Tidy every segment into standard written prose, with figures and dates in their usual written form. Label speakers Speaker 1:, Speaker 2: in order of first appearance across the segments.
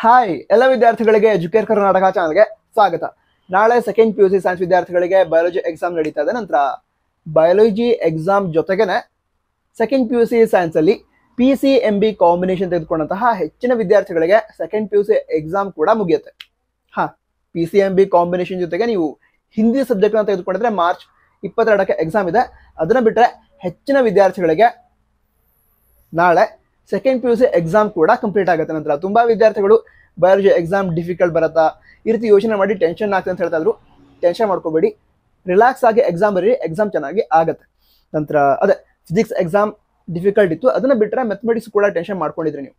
Speaker 1: Hi ಎಲ್ಲ ವಿದ್ಯಾರ್ಥಿಗಳಿಗೆ Educare Karnataka ಚಾನಲ್ಗೆ ಸ್ವಾಗತ. ನಾಳೆ ಸೆಕೆಂಡ್ PUC ಸೈನ್ಸ್ ವಿದ್ಯಾರ್ಥಿಗಳಿಗೆ ಬಯಾಲಜಿ ಎಕ್ಸಾಮ್ ನಡೀತಾ ಇದೆ. ನಂತರ ಬಯಾಲಜಿ ಎಕ್ಸಾಮ್ ಜೊತೆಗೇನೆ ಸೆಕೆಂಡ್ PUC ಸೈನ್ಸ್ ಅಲ್ಲಿ PCMB ಕಾಂಬಿನೇಷನ್ ತೆಗೆದುಕೊಂಡಂತಹ ಹೆಚ್ಚಿನ ವಿದ್ಯಾರ್ಥಿಗಳಿಗೆ ಸೆಕೆಂಡ್ PUC ಎಕ್ಸಾಮ್ ಕೂಡ ಮುಗಿಯುತ್ತೆ. PCMB ಕಾಂಬಿನೇಷನ್ ಜೊತೆಗೆ ನೀವು ಹಿಂದಿ ಸಬ್ಜೆಕ್ಟ್ ಅನ್ನು ತೆಗೆದುಕೊಂಡಿದ್ರೆ ಮಾರ್ಚ್ 22ಕ್ಕೆ ಎಕ್ಸಾಮ್ ಇದೆ. ಅದನ್ನ ಬಿಟ್ಟರೆ ಹೆಚ್ಚಿನ ವಿದ್ಯಾರ್ಥಿಗಳಿಗೆ ನಾಳೆ ಸೆಕೆಂಡ್ PUC ಎಕ್ಸಾಮ್ ಕೂಡ ಕಂಪ್ಲೀಟ್ ಆಗುತ್ತೆ. ನಂತರ ತುಂಬಾ ವಿದ್ಯಾರ್ಥಿಗಳು ಬಯಾಲಜಿ ಎಕ್ಸಾಮ್ ಡಿಫಿಕಲ್ಟ್ ಬರುತ್ತಾ ಈ ರೀತಿ ಯೋಚನೆ ಮಾಡಿ ಟೆನ್ಷನ್ ಆಗ್ತದೆ ಅಂತ ಹೇಳ್ತಾ ಇದ್ರು. ಟೆನ್ಷನ್ ಮಾಡ್ಕೋಬೇಡಿ, ರಿಲ್ಯಾಕ್ಸ್ ಆಗಿ ಎಕ್ಸಾಮ್ ಬರೀ, ಎಕ್ಸಾಮ್ ಚೆನ್ನಾಗಿ ಆಗುತ್ತೆ. ನಂತರ ಅದೇ ಫಿಸಿಕ್ಸ್ ಎಕ್ಸಾಮ್ ಡಿಫಿಕಲ್ಟ್ ಇತ್ತು, ಅದನ್ನ ಬಿಟ್ಟರೆ ಮ್ಯಾಥಮೆಟಿಕ್ಸ್ ಕೂಡ ಟೆನ್ಷನ್ ಮಾಡ್ಕೊಂಡಿದ್ರಿ ನೀವು,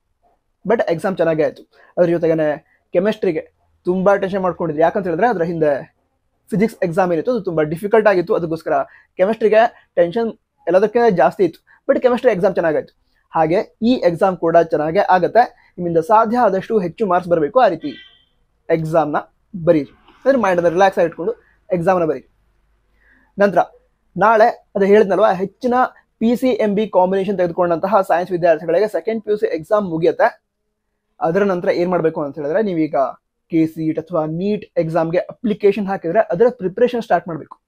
Speaker 1: ಬಟ್ ಎಕ್ಸಾಮ್ ಚೆನ್ನಾಗೇ ಆಯಿತು. ಅದ್ರ ಜೊತೆಗೇನೆ ಕೆಮಿಸ್ಟ್ರಿಗೆ ತುಂಬಾ ಟೆನ್ಷನ್ ಮಾಡ್ಕೊಂಡಿದ್ರಿ. ಯಾಕಂತ ಹೇಳಿದ್ರೆ ಅದರ ಹಿಂದೆ ಫಿಸಿಕ್ಸ್ ಎಕ್ಸಾಮ್ ಏನಿತ್ತು ಅದು ತುಂಬಾ ಡಿಫಿಕಲ್ಟ್ ಆಗಿತ್ತು. ಅದಕ್ಕೋಸ್ಕರ ಕೆಮಿಸ್ಟ್ರಿಗೆ ಟೆನ್ಷನ್ ಎಲ್ಲದಕ್ಕೆ ಜಾಸ್ತಿ ಇತ್ತು, ಬಟ್ ಕೆಮಿಸ್ಟ್ರಿ ಎಕ್ಸಾಮ್ ಚೆನ್ನಾಗಾಯ್ತು. ಹಾಗೆ ಈ ಎಕ್ಸಾಮ್ ಕೂಡ ಚೆನ್ನಾಗೇ ಆಗುತ್ತೆ. ನಿಮ್ಮಿಂದ ಸಾಧ್ಯ ಆದಷ್ಟು ಹೆಚ್ಚು ಮಾರ್ಕ್ಸ್ ಬರಬೇಕು, ಆ ರೀತಿ ಎಕ್ಸಾಮ್ನ ಬರೀರಿ. ಅಂದ್ರೆ ಮೈಂಡನ್ನು ರಿಲ್ಯಾಕ್ಸ್ ಆಗಿ ಇಟ್ಕೊಂಡು ಎಕ್ಸಾಮ್ನ ಬರೀರಿ. ನಂತರ ನಾಳೆ ಅದು ಹೇಳಿದ್ನಲ್ವಾ, ಹೆಚ್ಚಿನ PCMB ಕಾಂಬಿನೇಷನ್ ತೆಗೆದುಕೊಂಡಂತಹ ಸೈನ್ಸ್ ವಿದ್ಯಾರ್ಥಿಗಳಿಗೆ ಸೆಕೆಂಡ್ PUC ಎಕ್ಸಾಮ್ ಮುಗಿಯುತ್ತೆ. ಅದರ ನಂತರ ಏನು ಮಾಡಬೇಕು ಅಂತ ಹೇಳಿದ್ರೆ, ನೀವೀಗ KCET ಅಥವಾ ನೀಟ್ ಎಕ್ಸಾಮ್ಗೆ ಅಪ್ಲಿಕೇಶನ್ ಹಾಕಿದ್ರೆ ಅದರ ಪ್ರಿಪ್ರೇಷನ್ ಸ್ಟಾರ್ಟ್ ಮಾಡಬೇಕು.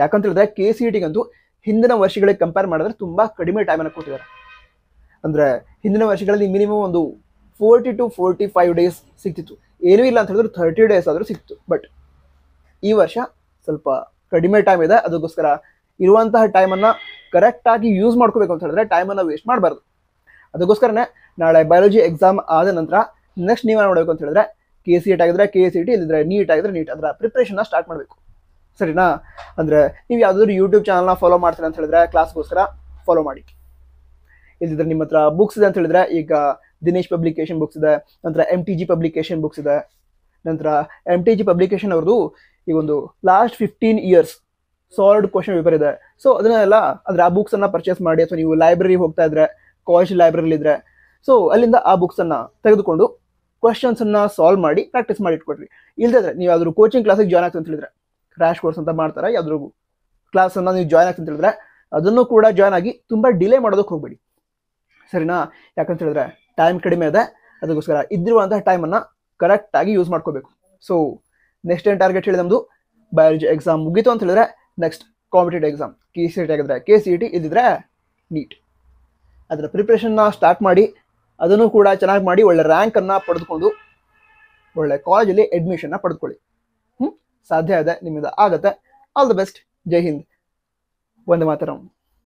Speaker 1: ಯಾಕಂತ ಹೇಳಿದ್ರೆ KCETಗಂತೂ ಹಿಂದಿನ ವರ್ಷಗಳಿಗೆ ಕಂಪೇರ್ ಮಾಡಿದ್ರೆ ತುಂಬಾ ಕಡಿಮೆ ಟೈಮನ್ನು ಕೊಟ್ಟಿದ್ದಾರೆ. ಅಂದ್ರೆ ಹಿಂದಿನ ವರ್ಷಗಳಲ್ಲಿ ಮಿನಿಮಮ್ ಒಂದು 40 to 45 ಡೇಸ್ ಸಿಗ್ತಿತ್ತು. ಏನೂ ಇಲ್ಲ ಅಂತ ಹೇಳಿದ್ರೆ 30 ಡೇಸ್ ಆದರೂ ಸಿಕ್ತಿತ್ತು. ಬಟ್ ಈ ವರ್ಷ ಸ್ವಲ್ಪ ಕಡಿಮೆ ಟೈಮ್ ಇದೆ. ಅದಕ್ಕೋಸ್ಕರ ಇರುವಂತಹ ಟೈಮನ್ನು ಕರೆಕ್ಟಾಗಿ ಯೂಸ್ ಮಾಡ್ಕೋಬೇಕು ಅಂತ ಹೇಳಿದ್ರೆ ಟೈಮನ್ನು ವೇಸ್ಟ್ ಮಾಡಬಾರ್ದು. ಅದಕ್ಕೋಸ್ಕರನೇ ನಾಳೆ ಬಯಾಲಜಿ ಎಕ್ಸಾಮ್ ಆದ ನಂತರ ನೆಕ್ಸ್ಟ್ ನೀವು ಮಾಡಬೇಕು ಅಂತ ಹೇಳಿದ್ರೆ KCET ಆಗಿದ್ರೆ KCET, ಇಲ್ಲಿದ್ರೆ ನೀಟ್ ಆಗಿದ್ರೆ ನೀಟ್, ಅದರ ಪ್ರಿಪ್ರೇಷನ್ನ ಸ್ಟಾರ್ಟ್ ಮಾಡಬೇಕು. ಸರಿನಾ? ಅಂದರೆ ನೀವು ಯಾವುದಾದ್ರೂ ಯೂಟ್ಯೂಬ್ ಚಾನಲ್ನ ಫಾಲೋ ಮಾಡ್ತೀರಾ ಅಂತ ಹೇಳಿದ್ರೆ ಕ್ಲಾಸ್ಗೋಸ್ಕರ ಫಾಲೋ ಮಾಡಿ. ಇಲ್ಲಿದ್ರೆ ನಿಮ್ಮ ಹತ್ರ ಬುಕ್ಸ್ ಇದೆ ಅಂತ ಹೇಳಿದ್ರೆ ಈಗ ದಿನೇಶ್ ಪಬ್ಲಿಕೇಶನ್ ಬುಕ್ಸ್ ಇದೆ, ನಂತರ MTG ಪಬ್ಲಿಕೇಶನ್ ಬುಕ್ಸ್ ಇದೆ. ನಂತರ MTG ಪಬ್ಲಿಕೇಶನ್ ಅವ್ರದ್ದು ಈಗ ಒಂದು last 15 years sold question paper ಇದೆ. ಸೊ ಅದನ್ನೆಲ್ಲ ಅಂದರೆ ಆ ಬುಕ್ಸನ್ನು ಪರ್ಚೇಸ್ ಮಾಡಿ, ಅಥವಾ ನೀವು ಲೈಬ್ರರಿ ಹೋಗ್ತಾ ಇದ್ರೆ, ಕಾಲೇಜ್ ಲೈಬ್ರರಿ ಇದ್ರೆ, ಸೊ ಅಲ್ಲಿಂದ ಆ ಬುಕ್ಸನ್ನು ತೆಗೆದುಕೊಂಡು ಕ್ವಶನ್ಸನ್ನು ಸಾಲ್ವ್ ಮಾಡಿ ಪ್ರಾಕ್ಟೀಸ್ ಮಾಡಿ ಇಟ್ಕೊಡ್ರಿ. ಇಲ್ಲದಿದ್ರೆ ನೀವು ಯಾವ್ದಾದ್ರು ಕೋಚಿಂಗ್ ಕ್ಲಾಸಿಗೆ ಜಾಯ್ನ್ ಆಗ್ತಂತ ಹೇಳಿದ್ರೆ, ಕ್ರ್ಯಾಶ್ ಕೋರ್ಸ್ ಅಂತ ಮಾಡ್ತಾರೆ, ಯಾವ್ದಾದ್ರು ಕ್ಲಾಸನ್ನು ನೀವು ಜಾಯ್ನ್ ಆಗ್ತಂತ ಹೇಳಿದ್ರೆ ಅದನ್ನು ಕೂಡ ಜಾಯ್ನ್ ಆಗಿ ತುಂಬ ಡಿಲೇ ಮಾಡೋದಕ್ಕೆ ಹೋಗ್ಬೇಡಿ. ಸರಿನಾ? ಯಾಕಂತ ಹೇಳಿದ್ರೆ ಟೈಮ್ ಕಡಿಮೆ ಇದೆ. ಅದಕ್ಕೋಸ್ಕರ ಇದ್ದಿರುವಂತಹ ಟೈಮನ್ನು ಕರೆಕ್ಟಾಗಿ ಯೂಸ್ ಮಾಡ್ಕೋಬೇಕು. ಸೊ ನೆಕ್ಸ್ಟ್ ಏನು ಟಾರ್ಗೆಟ್ ಹೇಳಿ, ನಮ್ಮದು ಬಯಾಲಜಿ ಎಕ್ಸಾಮ್ ಮುಗೀತು ಅಂತ ಹೇಳಿದ್ರೆ ನೆಕ್ಸ್ಟ್ ಕಾಂಪಿಟೇಟಿವ್ ಎಕ್ಸಾಮ್ KCET ಆಗಿದ್ರೆ KCET, ಇದ್ದಿದ್ರೆ ನೀಟ್, ಅದರ ಪ್ರಿಪ್ರೇಷನ್ನ ಸ್ಟಾರ್ಟ್ ಮಾಡಿ, ಅದನ್ನು ಕೂಡ ಚೆನ್ನಾಗಿ ಮಾಡಿ ಒಳ್ಳೆ ರ್ಯಾಂಕನ್ನು ಪಡೆದುಕೊಂಡು ಒಳ್ಳೆ ಕಾಲೇಜಲ್ಲಿ ಅಡ್ಮಿಷನ್ನ ಪಡೆದುಕೊಳ್ಳಿ. ಸಾಧ್ಯ ಇದೆ, ನಿಮ್ಮಿಂದ ಆಗುತ್ತೆ. All the best. Jai Hind. Vande Mataram.